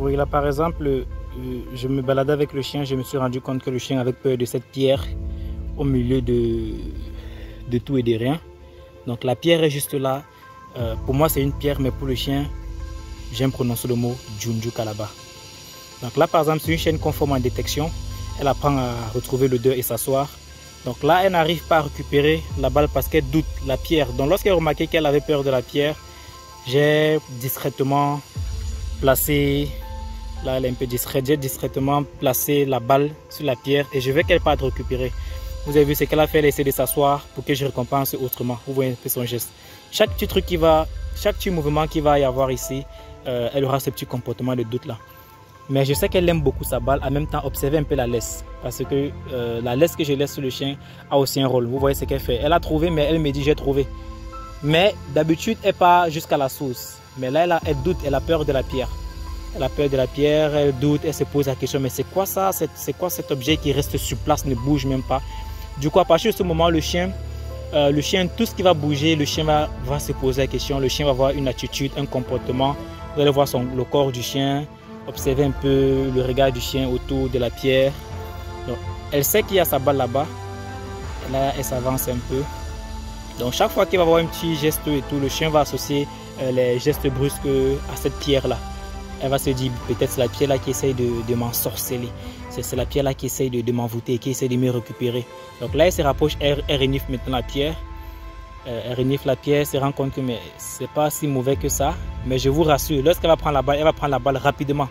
Oui, là par exemple, je me baladais avec le chien, je me suis rendu compte que le chien avait peur de cette pierre au milieu de tout et de rien. Donc la pierre est juste là. Pour moi c'est une pierre, mais pour le chien, j'aime prononcer le mot Junju Kalaba. Donc là par exemple, c'est une chienne conforme en détection. Elle apprend à retrouver l'odeur et s'asseoir. Donc là, elle n'arrive pas à récupérer la balle parce qu'elle doute la pierre. Donc lorsqu'elle a remarqué qu'elle avait peur de la pierre, j'ai discrètement placé, là elle est un peu discrète, j'ai discrètement placé la balle sur la pierre et je veux qu'elle parte récupérer. Vous avez vu ce qu'elle a fait, elle essaie de s'asseoir pour que je récompense autrement. Vous voyez un peu son geste. Chaque petit truc chaque petit mouvement qu'il va y avoir ici, elle aura ce petit comportement de doute là. Mais je sais qu'elle aime beaucoup sa balle, en même temps observer un peu la laisse. Parce que la laisse que je laisse sur le chien a aussi un rôle. Vous voyez ce qu'elle fait. Elle a trouvé, mais elle me dit j'ai trouvé. Mais d'habitude, elle part jusqu'à la source. Mais là, elle doute, elle a peur de la pierre. Elle a peur de la pierre, elle doute, elle se pose la question, mais c'est quoi ça? C'est quoi cet objet qui reste sur place, ne bouge même pas? Du coup, à partir de ce moment, le chien, tout ce qui va bouger, le chien va se poser la question. Le chien va avoir une attitude, un comportement. Vous allez voir le corps du chien. Observez un peu le regard du chien autour de la pierre. Donc, elle sait qu'il y a sa balle là-bas. Là, elle s'avance un peu. Donc, chaque fois qu'il va avoir un petit geste et tout, le chien va associer les gestes brusques à cette pierre-là. Elle va se dire, peut-être c'est la pierre-là qui essaye de m'ensorceler. C'est la pierre-là qui essaye de m'envoûter, qui essaye de me récupérer. Donc là, elle se rapproche, elle renifle maintenant la pierre. Elle renifle la pierre, se rend compte que c'est pas si mauvais que ça. Mais je vous rassure, lorsqu'elle va prendre la balle, elle va prendre la balle rapidement.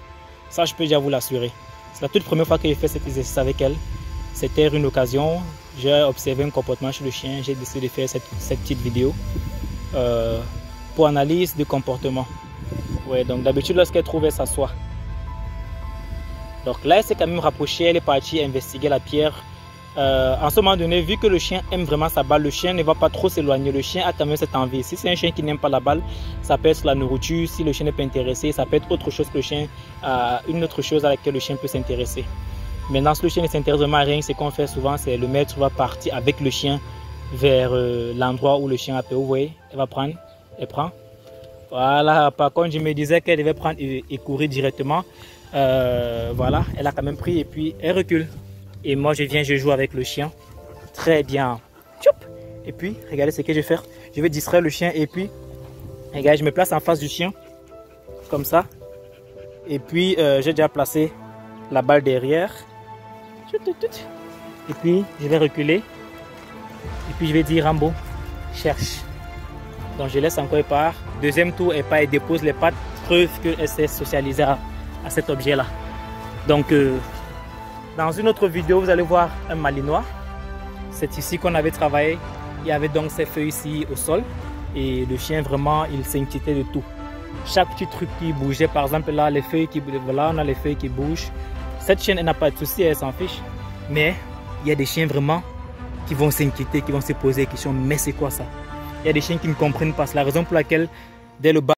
Ça, je peux déjà vous l'assurer. C'est la toute première fois que j'ai fait cet exercice avec elle. C'était une occasion. J'ai observé un comportement chez le chien. J'ai décidé de faire cette petite vidéo pour analyse de comportement. Ouais, donc d'habitude, lorsqu'elle trouve, elle s'assoit. Donc là, elle s'est quand même rapprochée. Elle est partie investiguer la pierre. En ce moment donné, vu que le chien aime vraiment sa balle, le chien ne va pas trop s'éloigner. Le chien a quand même cette envie. Si c'est un chien qui n'aime pas la balle, ça peut être la nourriture. Si le chien n'est pas intéressé, ça peut être autre chose que le chien, une autre chose à laquelle le chien peut s'intéresser. Maintenant, si le chien ne s'intéresse vraiment à rien, ce qu'on fait souvent, c'est le maître va partir avec le chien vers l'endroit où le chien a peur. Vous voyez, elle va prendre, elle prend. Voilà, par contre, je me disais qu'elle devait prendre et courir directement. Voilà, elle a quand même pris et puis elle recule. Et moi, je joue avec le chien. Très bien. Et puis, regardez ce que je vais faire. Je vais distraire le chien et puis, regardez, je me place en face du chien. Comme ça. Et puis, j'ai déjà placé la balle derrière. Et puis, je vais reculer. Et puis, je vais dire, Rambo, cherche. Donc, je laisse encore, elle part. Deuxième tour, elle part et dépose les pattes. Preuve qu'elle s'est socialisée à cet objet-là. Donc, dans une autre vidéo, vous allez voir un malinois. C'est ici qu'on avait travaillé. Il y avait donc ces feuilles ici au sol. Et le chien, vraiment, il s'inquiétait de tout. Chaque petit truc qui bougeait, par exemple, là, les feuilles qui bougent. Voilà, on a les feuilles qui bougent. Cette chienne, elle n'a pas de souci, elle s'en fiche. Mais il y a des chiens vraiment qui vont s'inquiéter, qui vont se poser des questions. Mais c'est quoi ça? Il y a des chiens qui ne comprennent pas. C'est la raison pour laquelle, dès le bas,